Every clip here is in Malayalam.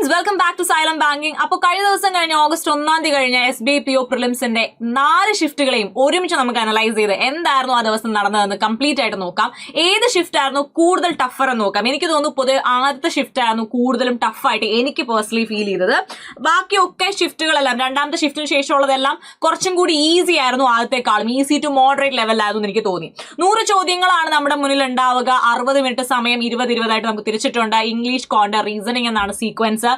Friends, welcome back to Xylem banking. അപ്പോൾ കഴിഞ്ഞ ദിവസം കഴിഞ്ഞ ഓഗസ്റ്റ് 1 കഴിഞ്ഞ SBI PO പ്രിലിംസിന്റെ 4 ഷിഫ്റ്റുകളെയും ഒരുമിച്ച് നമുക്ക് അനലൈസ് ചെയ്ത് എന്തായിരുന്നു ആ ദിവസം നടന്നതെന്ന് കംപ്ലീറ്റ് ആയിട്ട് നോക്കാം. ഏത് ഷിഫ്റ്റ് ആയിരുന്നു കൂടുതൽ ടഫർ എന്ന് നോക്കാം. എനിക്ക് തോന്നുന്നു പൊതുവെ ആദ്യത്തെ ഷിഫ്റ്റ് ആയിരുന്നു കൂടുതലും ടഫായിട്ട് എനിക്ക് പേഴ്സണലി ഫീൽ ചെയ്തത്. ബാക്കിയൊക്കെ ഷിഫ്റ്റുകളെല്ലാം രണ്ടാമത്തെ ഷിഫ്റ്റിന് ശേഷമുള്ളതെല്ലാം കുറച്ചും കൂടി ഈസി ആയിരുന്നു ആദ്യത്തെക്കാളും. ഈസി ടു മോഡറേറ്റ് ലെവലായിരുന്നു എനിക്ക് തോന്നി. 100 ചോദ്യങ്ങളാണ് നമ്മുടെ മുന്നിൽ ഉണ്ടാവുക. 60 മിനിറ്റ് സമയം 20-20 ആയിട്ട് നമുക്ക് തിരിച്ചിട്ടുണ്ട്. ഇംഗ്ലീഷ്, കോണ്ട, റീസണിംഗ് എന്നാണ് sequence.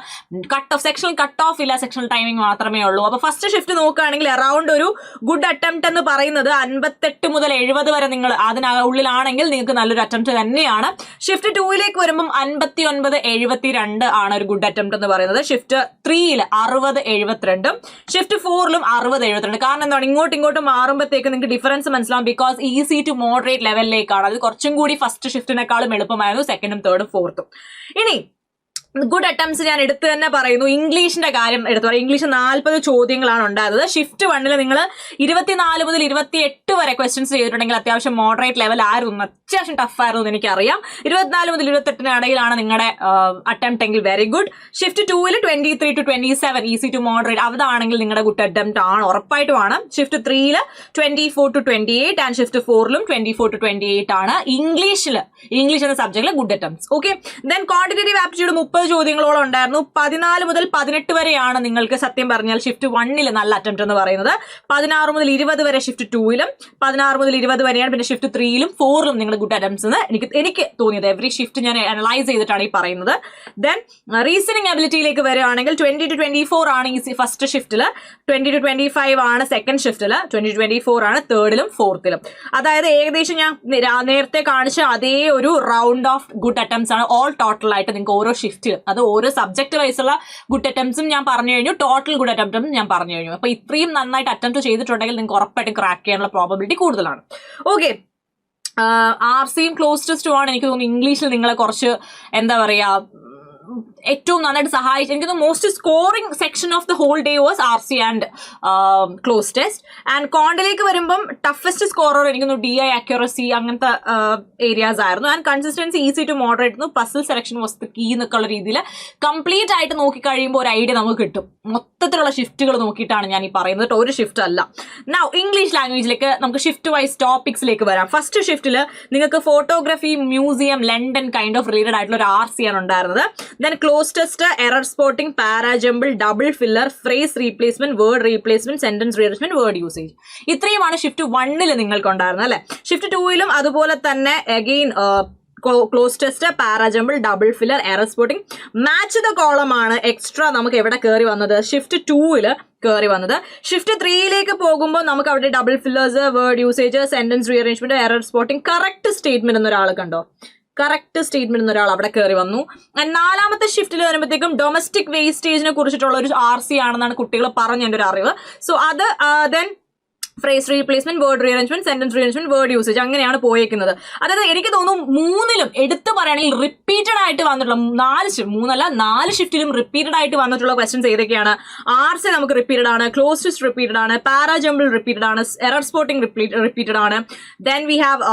Cut off sectional cut off ഇല്ല, സെക്ഷണൽ ടൈമിംഗ് മാത്രമേ ഉള്ളൂ. അപ്പൊ ഫസ്റ്റ് ഷിഫ്റ്റ് നോക്കുകയാണെങ്കിൽ അറൌണ്ട് ഒരു ഗുഡ് അറ്റംപ്റ്റ് എന്ന് പറയുന്നത് 58 മുതൽ 70 വരെ നിങ്ങൾ അതിനുള്ളിലാണെങ്കിൽ നിങ്ങൾക്ക് നല്ലൊരു അറ്റംപ്റ്റ് തന്നെയാണ്. ഷിഫ്റ്റ് 2ലേക്ക് വരുമ്പോൾ 59-72 ആണ് ഒരു ഗുഡ് അറ്റംപ്റ്റ് എന്ന് പറയുന്നത്. ഷിഫ്റ്റ് 3ൽ 60-72, ഷിഫ്റ്റ് 4ലും 60-72. കാരണം എന്താണ്, ഇങ്ങോട്ടും മാറുമ്പോഴത്തേക്ക് നിങ്ങൾക്ക് ഡിഫറൻസ് മനസ്സിലാവും. ബിക്കോസ് ഈസി ടു മോഡറേറ്റ് ലെവലിലേക്കാണ്. അത് കുറച്ചും കൂടി ഫസ്റ്റ് ഷിഫ്റ്റിനേക്കാളും എളുപ്പമായിരുന്നു സെക്കൻഡും തേർഡും ഫോർത്തും. ഇനി ഗുഡ് അറ്റംപ്റ്റ്സ് ഞാൻ എടുത്ത് തന്നെ പറയുന്നു. ഇംഗ്ലീഷിന്റെ കാര്യം എടുത്തു പറയാം. ഇംഗ്ലീഷ് 40 ചോദ്യങ്ങളാണ് ഉണ്ടായത്. ഷിഫ്റ്റ് 1ൽ നിങ്ങൾ 24 മുതൽ 28 വരെ ക്വസ്റ്റ്യൻസ് ചെയ്തിട്ടുണ്ടെങ്കിൽ അത്യാവശ്യം മോഡറേറ്റ് ലെവൽ ആയിരുന്നു, അത്യാവശ്യം ടഫ് ആയിരുന്നു എന്ന് എനിക്കറിയാം. 24 മുതൽ 28 ഇടയിലാണ് നിങ്ങളുടെ അറ്റംപ്റ്റ് എങ്കിൽ വെരി ഗുഡ്. ഷിഫ്റ്റ് 2ൽ 23-27 ഈസി ടു മോഡറേറ്റ്, അതാണെങ്കിൽ നിങ്ങളുടെ ഗുഡ് അറ്റംപ്റ്റ് ആണ്, ഉറപ്പായിട്ടുമാണ്. ഷിഫ്റ്റ് 3ൽ 24-28 ആൻഡ് ഷിഫ്റ്റ് 4ലും 24-28 ആണ്. ഇംഗ്ലീഷ് എന്ന സബ്ജക്റ്റിൽ good attempts. Okay, then quantitative aptitude 30 ചോദ്യങ്ങളോളം ഉണ്ടായിരുന്നു. 14 മുതൽ 18 വരെയാണ് നിങ്ങൾക്ക് സത്യം പറഞ്ഞാൽ ഷിഫ്റ്റ് 1ൽ നല്ല അറ്റംപ്റ്റ് എന്ന് പറയുന്നത്. 16 മുതൽ 20 വരെ ഷിഫ്റ്റ് 2ലും, 16 മുതൽ 20 വരെയാണ് പിന്നെ ഷിഫ്റ്റ് 3ലും 4ലും നിങ്ങൾ ഗുഡ് അറ്റംപ്റ്റ്സ് എന്ന് എനിക്ക് തോന്നിയത്. എവറി ഷിഫ്റ്റ് ഞാൻ അനലൈസ് ചെയ്തിട്ടാണ് ഈ പറയുന്നത്. ദെൻ റീസണിംഗ് എബിലിറ്റിയിലേക്ക് വരികയാണെങ്കിൽ 20-24 ആണ് ഈ ഫസ്റ്റ് ഷിഫ്റ്റിൽ, 20-25 ആണ് സെക്കൻഡ് ഷിഫ്റ്റിൽ, 20-24 ആണ് തേർഡിലും ഫോർത്തിലും. അതായത് ഏകദേശം ഞാൻ നേരത്തെ കാണിച്ച അതേ ഒരു റൗണ്ട് ഓഫ് ഗുഡ് അറ്റംപ്റ്റ്സ് ആണ് ഓൾ ടോട്ടൽ ആയിട്ട് നിങ്ങൾക്ക് ഓരോ ഷിഫ്റ്റ്, അത് ഓരോ സബ്ജക്ട് വൈസുള്ള ഗുഡ് അറ്റംപ്റ്റ്സും ഞാൻ പറഞ്ഞു കഴിഞ്ഞു, ടോട്ടൽ ഗുഡ് അറ്റംപ്റ്റും ഞാൻ പറഞ്ഞു കഴിഞ്ഞു. അപ്പൊ ഇത്രയും നന്നായിട്ട് അറ്റംപ്റ്റ് ചെയ്തിട്ടുണ്ടെങ്കിൽ നിങ്ങൾക്ക് ഉറപ്പായിട്ടും ക്രാക്ക് ചെയ്യാനുള്ള പ്രോബബിലിറ്റി കൂടുതലാണ്. ഓക്കെ, RCയും ക്ലോസ് ടെസ്റ്റും ആണ് എനിക്ക് തോന്നുന്നു ഇംഗ്ലീഷിൽ നിങ്ങളെ കുറച്ച് എന്താ പറയാ ഏറ്റവും നന്നായിട്ട് സഹായിച്ചു. എനിക്ക് most scoring section of the whole day was RC and cloze test. And കോണ്ടിലേക്ക് വരുമ്പം ടഫസ്റ്റ് സ്കോറർ എനിക്ക് DI അക്യൂറസി അങ്ങനത്തെ ഏരിയാസ് ആയിരുന്നു. And consistency easy to moderate ആയിരുന്നു. Puzzle selection was the key എന്നൊക്കെയുള്ള രീതിയിൽ കംപ്ലീറ്റ് ആയിട്ട് നോക്കി കഴിയുമ്പോൾ ഒരു ഐഡിയ നമുക്ക് കിട്ടും. മൊത്തത്തിലുള്ള ഷിഫ്റ്റുകൾ നോക്കിയിട്ടാണ് ഞാൻ ഈ പറയുന്നത്, ഒരു ഷിഫ്റ്റ് അല്ല. നൗ ഇംഗ്ലീഷ് ലാംഗ്വേജിലേക്ക് നമുക്ക് ഷിഫ്റ്റ് വൈസ് ടോപ്പിക്സിലേക്ക് വരാം. ഫസ്റ്റ് ഷിഫ്റ്റിൽ നിങ്ങൾക്ക് photography, museum, London kind of related ആയിട്ടുള്ള ഒരു RC ആണ് ഉണ്ടായിരുന്നത്. Then cloze test, error spotting, parajumble, double filler, phrase replacement, word replacement, sentence rearrangement, word usage. ഇത്രയുമാണ് ഷിഫ്റ്റ് 1ൽ നിങ്ങൾക്ക് ഉണ്ടായിരുന്നത് അല്ലെ. ഷിഫ്റ്റ് 2ലും അതുപോലെ തന്നെ again cloze test, parajumble, double filler, error spotting, match the column ആണ് എക്സ്ട്രാ നമുക്ക് എവിടെ കയറി വന്നത്, ഷിഫ്റ്റ് 2ൽ കയറി വന്നത്. ഷിഫ്റ്റ് 3ലേക്ക് പോകുമ്പോൾ നമുക്ക് അവിടെ double fillers, word usage, sentence rearrangement, error spotting, correct statement എന്നൊരാൾ കണ്ടോ, കറക്റ്റ് സ്റ്റേറ്റ്മെന്റ് എന്നൊരാൾ അവിടെ കയറി വന്നു. നാലാമത്തെ ഷിഫ്റ്റിൽ വരുമ്പോഴത്തേക്കും ഡൊമസ്റ്റിക് വേസ്റ്റേജിനെ കുറിച്ചിട്ടുള്ള ഒരു RC ആണെന്നാണ് കുട്ടികൾ പറഞ്ഞ എൻ്റെ ഒരു അറിവ്. സോ അത് then phrase replacement, word rearrangement, sentence rearrangement, word usage, അങ്ങനെയാണ് പോയേക്കുന്നത്. അതായത് എനിക്ക് തോന്നുന്നു 3ലും എടുത്തു പറയുകയാണെങ്കിൽ റിപ്പീറ്റഡ് ആയിട്ട് വന്നിട്ടുള്ള 4 ഷിഫ്റ്റിലും റിപ്പീറ്റഡ് ആയിട്ട് വന്നിട്ടുള്ള ക്വസ്റ്റ്യൻസ് ഏതൊക്കെയാണ്? RC നമുക്ക് റിപ്പീറ്റഡ് ആണ്, ക്ലോസ് ടെസ്റ്റ് റിപ്പീറ്റഡ് ആണ്, പാരാജമ്പിൾ റിപ്പീറ്റഡ് ആണ്, എറർ സ്പോട്ടിംഗ് റിപ്പീറ്റഡ് ആണ്. Then we have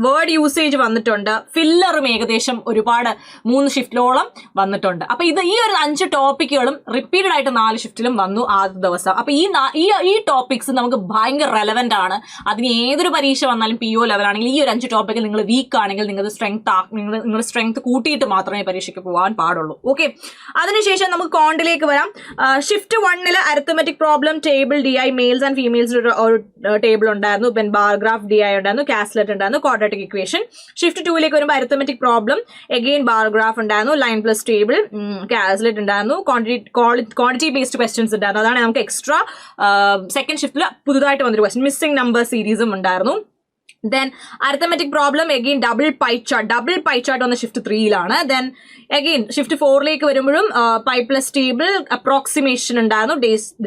word usage വന്നിട്ടുണ്ട്. ഫില്ലറും ഏകദേശം ഒരുപാട് 3 ഷിഫ്റ്റിലോളം വന്നിട്ടുണ്ട്. അപ്പൊ ഈ ഒരു 5 ടോപ്പിക്കുകളും റിപ്പീറ്റഡ് ആയിട്ട് 4 ഷിഫ്റ്റിലും വന്നു ആദ്യ ദിവസം. അപ്പൊ ഈ ടോപ്പിക്സ് നമുക്ക് ഭയങ്കര റെലവെന്റ് ആണ്. അതിന് ഏതൊരു പരീക്ഷ വന്നാലും PO ലെവലാണെങ്കിൽ ഈ ഒരു 5 ടോപ്പിക്കിൽ നിങ്ങൾ വീക്ക് ആണെങ്കിൽ നിങ്ങളുടെ സ്ട്രെങ്ത് കൂട്ടിയിട്ട് മാത്രമേ പരീക്ഷയ്ക്ക് പോകാൻ പാടുള്ളൂ. ഓക്കെ, അതിനുശേഷം നമുക്ക് കോണ്ടിലേക്ക് വരാം. ഷിഫ്റ്റ് 1ൽ arithmetic problem, table, DI, males and females ഒരു ടേബിൾ ഉണ്ടായിരുന്നു. പിന്നെ ബാർഗ്രാഫ്, DI ഉണ്ടായിരുന്നു, കാസ്ലെറ്റ് ഉണ്ടായിരുന്നു, ക്വാഡ്രാറ്റിക് ഇക്വേഷൻ. ഷിഫ്റ്റ് 2ലേക്ക് വരുമ്പോൾ അരിത്തമെറ്റിക് പ്രോബ്ലം, അഗെയിൻ ബാർഗ്രാഫ് ഉണ്ടായിരുന്നു, ലൈൻ പ്ലസ് ടേബിൾ, കാസ്ലെറ്റ് ഉണ്ടായിരുന്നു, ക്വാണ്ടിറ്റി ബേസ്ഡ് ക്വസ്റ്റ്യൻസ് ഉണ്ടായിരുന്നു. അതാണ് നമുക്ക് എക്സ്ട്രാ സെക്കൻഡ് ഷിഫ്റ്റിൽ പുതുതായിട്ട് വന്നൊരു ക്വസ്റ്റ്യൻ. മിസ്സിംഗ് നമ്പർ സീരീസും ഉണ്ടായിരുന്നു. Then arithmetic problem, again double pie chart വന്ന ഷിഫ്റ്റ് 3ലാണ്. ദെൻ അഗെയിൻ ഷിഫ്റ്റ് 4ലേക്ക് വരുമ്പോഴും പൈ പ്ലസ് ടേബിൾ, അപ്രോക്സിമേഷൻ ഉണ്ടായിരുന്നു,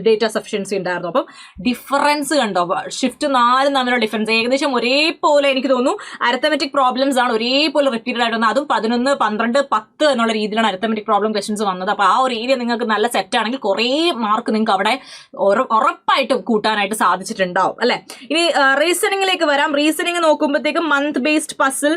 ഡേറ്റ സഫിഷ്യൻസി ഉണ്ടായിരുന്നു. അപ്പം ഡിഫറൻസ് കണ്ടോ, ഷിഫ്റ്റ് 4 തമ്മിലുള്ള ഡിഫറൻസ് ഏകദേശം ഒരേപോലെ എനിക്ക് തോന്നുന്നു. അരിത്തമെറ്റിക് പ്രോബ്ലംസ് ആണ് ഒരേപോലെ റിപ്പീറ്റഡ് ആയിട്ട് വന്നത്. അതും 11, 12, 10 എന്നുള്ള രീതിയിലാണ് അരിത്തമെറ്റിക് പ്രോബ്ലം ക്വസ്റ്റൻസ് വന്നത്. അപ്പോൾ ആ ഒരു ഏരിയ നിങ്ങൾക്ക് നല്ല സെറ്റ് ആണെങ്കിൽ കുറേ മാർക്ക് നിങ്ങൾക്ക് അവിടെ ഉറപ്പായിട്ടും കൂട്ടാനായിട്ട് സാധിച്ചിട്ടുണ്ടാവും അല്ലെ. ഇനി റീസണിങ്ങിലേക്ക് വരാം. റീസണിങ് നോക്കുമ്പോഴത്തേക്കും മന്ത് ബേസ്ഡ് പസിൽ,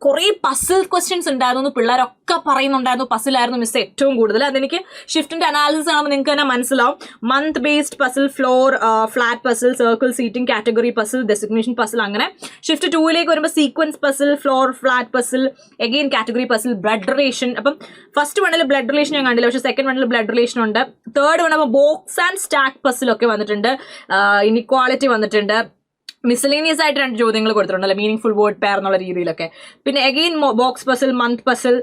കുറെ പസിൽ ക്വസ്റ്റ്യൻസ് ഉണ്ടായിരുന്നു. പിള്ളേരൊക്കെ പറയുന്നുണ്ടായിരുന്നു പസിലായിരുന്നു മിസ് ഏറ്റവും കൂടുതൽ. അതെനിക്ക് ഷിഫ്റ്റിന്റെ അനാലിസിസ് ആകുമ്പോൾ നിങ്ങൾക്ക് തന്നെ മനസ്സിലാവും. Month based puzzle, floor, flat puzzle, circle seating, category puzzle, designation puzzle, അങ്ങനെ. ഷിഫ്റ്റ് 2ലേക്ക് വരുമ്പോൾ sequence puzzle, floor, flat puzzle, again category puzzle, blood relation. അപ്പം ഫസ്റ്റ് വണ്ണിൽ ബ്ലഡ് റിലേഷൻ ഞാൻ കണ്ടില്ല, പക്ഷെ സെക്കൻഡ് വണ്ണിൽ ബ്ലഡ് റിലേഷൻ ഉണ്ട്. Third one box and stack പസിലൊക്കെ വന്നിട്ടുണ്ട്, ഇനിക്വാളിറ്റി വന്നിട്ടുണ്ട്. മിസലേനിയസ് ആയിട്ട് 2 ചോദ്യങ്ങൾ കൊടുത്തിട്ടുണ്ടല്ലോ, മീനിങ് ഫുൾ വേർഡ് പെയർ എന്നുള്ള രീതിയിലൊക്കെ. പിന്നെ again box puzzle, month puzzle,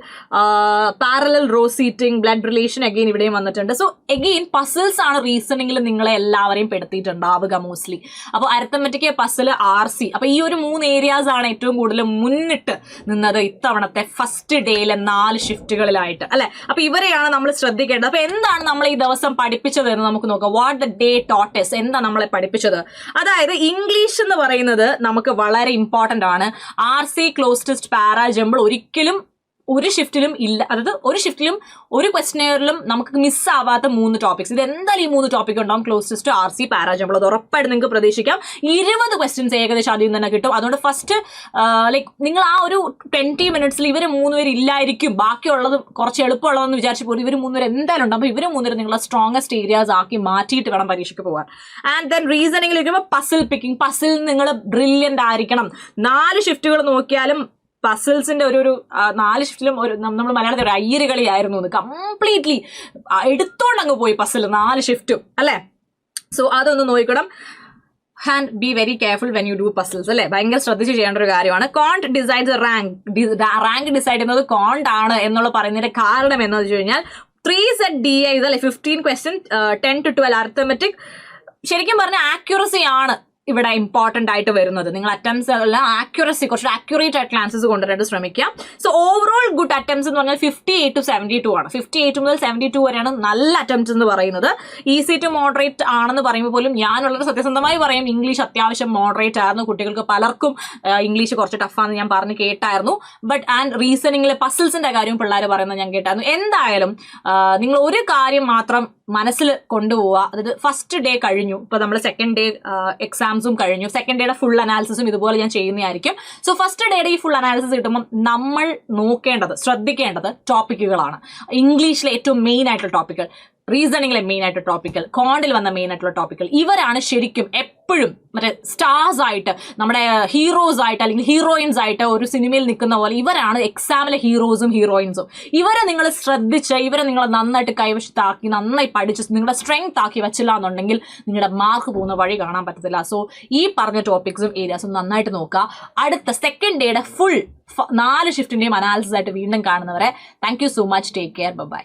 parallel raw seating, blood relation again ഇവിടെയും വന്നിട്ടുണ്ട്. സോ അഗെയിൻ പസിൽസ് ആണ് റീസണിങ്ങിൽ നിങ്ങളെ എല്ലാവരെയും പെടുത്തിയിട്ടുണ്ടാവുക മോസ്റ്റ്ലി. അപ്പോൾ അരിത്തമെറ്റിക്, പസിൽ, RC, അപ്പൊ ഈ ഒരു 3 ഏരിയാസ് ആണ് ഏറ്റവും കൂടുതൽ മുന്നിട്ട് നിന്നത് ഇത്തവണത്തെ ഫസ്റ്റ് ഡേയിലെ 4 ഷിഫ്റ്റുകളിലായിട്ട്, അല്ലെ? അപ്പൊ ഇവരെയാണ് നമ്മൾ ശ്രദ്ധിക്കേണ്ടത്. അപ്പൊ എന്താണ് നമ്മൾ ഈ ദിവസം പഠിപ്പിച്ചത് എന്ന് നമുക്ക് നോക്കാം. What the day taught us, എന്താ നമ്മളെ പഠിപ്പിച്ചത്? അതായത് ഇംഗ്ലീഷ് എന്ന് പറയുന്നത് നമുക്ക് വളരെ ഇമ്പോർട്ടന്റ് ആണ്. RC, close test, para, jumble ഒരിക്കലും ഒരു ഷിഫ്റ്റിലും ഇല്ല. അതായത് ഒരു ഷിഫ്റ്റിലും ഒരു ക്വസ്റ്റനെയറിലും നമുക്ക് മിസ്സാവാത്ത 3 ടോപ്പിക്സ്. ഇത് എന്തായാലും ഈ 3 ടോപ്പിക് ഉണ്ടാവും. Close test, RC, para, jumble. അത് ഉറപ്പായിട്ട് നിങ്ങൾക്ക് പ്രതീക്ഷിക്കാം. 20 ക്വസ്റ്റ്യൻസ് ഏകദേശം അതിൽ തന്നെ കിട്ടും. അതുകൊണ്ട് ഫസ്റ്റ് നിങ്ങൾ ആ ഒരു 20 മിനിറ്റ്സിൽ ഇവർ 3 പേര് ഇല്ലായിരിക്കും, ബാക്കിയുള്ളത് കുറച്ച് എളുപ്പമുള്ളതെന്ന് വിചാരിച്ചു പോലും ഇവർ 3 പേര് എന്തായാലും ഉണ്ടാവും. അപ്പോൾ ഇവർ 3 പേര് നിങ്ങളെ സ്ട്രോങ്ങസ്റ്റ് ഏരിയാസ് ആക്കി മാറ്റിയിട്ട് വേണം പരീക്ഷയ്ക്ക് പോകാൻ. ആൻഡ് ദെൻ റീസണിങ്ങിൽ ഇരിക്കുമ്പോൾ പസിൽ പിക്കിംഗ്. പസിൽ നിങ്ങൾ ബ്രില്യൻ്റ് ആയിരിക്കണം. 4 ഷിഫ്റ്റുകൾ നോക്കിയാലും പസിൽസിന്റെ ഒരു 4 ഷിഫ്റ്റിലും ഒരു നമ്മൾ മലയാളത്തിൽ ഒരു അയ്യരുകളിയായിരുന്നു. കംപ്ലീറ്റ്ലി എടുത്തോണ്ട് അങ്ങ് പോയി പസിൽ 4 ഷിഫ്റ്റും, അല്ലെ? സോ അതൊന്ന് നോക്കണം. And be very careful when you do puzzles, അല്ലെ? ഭയങ്കര ശ്രദ്ധിച്ച് ചെയ്യേണ്ട ഒരു കാര്യമാണ്. കോണ്ട് ഡിസൈഡ് റാങ്ക് ഡിസൈഡ് ചെയ്യുന്നത് കോണ്ട് ആണ് എന്നുള്ള പറയുന്നതിന്റെ കാരണം എന്ന് വെച്ച് കഴിഞ്ഞാൽ 3 set DI, അല്ലെ? 15 question, 10 to 12 അരിത്തമെറ്റിക്. ശരിക്കും പറഞ്ഞാൽ ആക്യുറസി ആണ് ഇവിടെ ഇമ്പോർട്ടന്റ് ആയിട്ട് വരുന്നത്. നിങ്ങൾ അറ്റംപ്റ്റ്സ് എല്ലാം ആക്യുറസി, കുറച്ച് ആക്യുറേറ്റ് ആയിട്ടുള്ള ആൻസേഴ്സ് കൊണ്ടുവരാനായിട്ട് ശ്രമിക്കുക. സോ ഓവറോൾ ഗുഡ് അറ്റംപ്റ്റ്സ് എന്ന് പറഞ്ഞാൽ 58 to 72 ആണ്. 58 മുതൽ 72 വരെയാണ് നല്ല അറ്റംപ്റ്റ്സ് എന്ന് പറയുന്നത്. ഈസി ടു മോഡറേറ്റ് ആണെന്ന് പറയുമ്പോൾ പോലും ഞാൻ വളരെ സത്യസന്ധമായി പറയും, ഇംഗ്ലീഷ് അത്യാവശ്യം മോഡറേറ്റ് ആയിരുന്നു. കുട്ടികൾക്ക് പലർക്കും ഇംഗ്ലീഷ് കുറച്ച് ടഫാന്ന് ഞാൻ പറഞ്ഞ് കേട്ടായിരുന്നു. ബട്ട് ആൻഡ് റീസണിങ്ങിലെ പസിൽസിന്റെ കാര്യം പിള്ളേർ പറയുന്നത് ഞാൻ കേട്ടായിരുന്നു. എന്തായാലും നിങ്ങൾ ഒരു കാര്യം മാത്രം മനസ്സിൽ കൊണ്ടുപോവുക. അതായത് ഫസ്റ്റ് ഡേ കഴിഞ്ഞു, ഇപ്പൊ നമ്മൾ സെക്കൻഡ് ഡേ എക്സാംസും കഴിഞ്ഞു. സെക്കൻഡ് ഡേയുടെ ഫുൾ അനാലിസിസും ഇതുപോലെ ഞാൻ ചെയ്യുന്നതായിരിക്കും. സോ ഫസ്റ്റ് ഡേയുടെ ഈ ഫുൾ അനാലിസിസ് കിട്ടുമ്പോൾ നമ്മൾ നോക്കേണ്ടത്, ശ്രദ്ധിക്കേണ്ടത് ടോപ്പിക്കുകളാണ്. ഇംഗ്ലീഷിലെ ഏറ്റവും മെയിൻ ആയിട്ടുള്ള ടോപ്പിക്കുകൾ, റീസണിങ്ങിലെ മെയിൻ ആയിട്ട് ടോപ്പിക്കൽ, കോണ്ടിൽ വന്ന മെയിൻ ആയിട്ടുള്ള ടോപ്പിക്കൽ, ഇവരാണ് ശരിക്കും എപ്പോഴും മറ്റേ സ്റ്റാർസ് ആയിട്ട്, നമ്മുടെ ഹീറോസ് ആയിട്ട് അല്ലെങ്കിൽ ഹീറോയിൻസ് ആയിട്ട് ഒരു സിനിമയിൽ നിൽക്കുന്ന പോലെ ഇവരാണ് എക്സാമിലെ ഹീറോസും ഹീറോയിൻസും. ഇവരെ നിങ്ങൾ ശ്രദ്ധിച്ച് ഇവരെ നിങ്ങൾ നന്നായിട്ട് കൈവശത്താക്കി നന്നായി പഠിച്ച് നിങ്ങളുടെ സ്ട്രെങ്ത് ആക്കി വെച്ചില്ല എന്നുണ്ടെങ്കിൽ നിങ്ങളുടെ മാർക്ക് പോകുന്ന വഴി കാണാൻ പറ്റത്തില്ല. സോ ഈ പറഞ്ഞ ടോപ്പിക്സും ഏരിയാസും നന്നായിട്ട് നോക്കുക. അടുത്ത സെക്കൻഡ് ഡേയുടെ ഫുൾ 4 ഷിഫ്റ്റിന്റെയും അനാലിസിസ് ആയിട്ട് വീണ്ടും കാണുന്നവരെ thank you so much. Take care. By.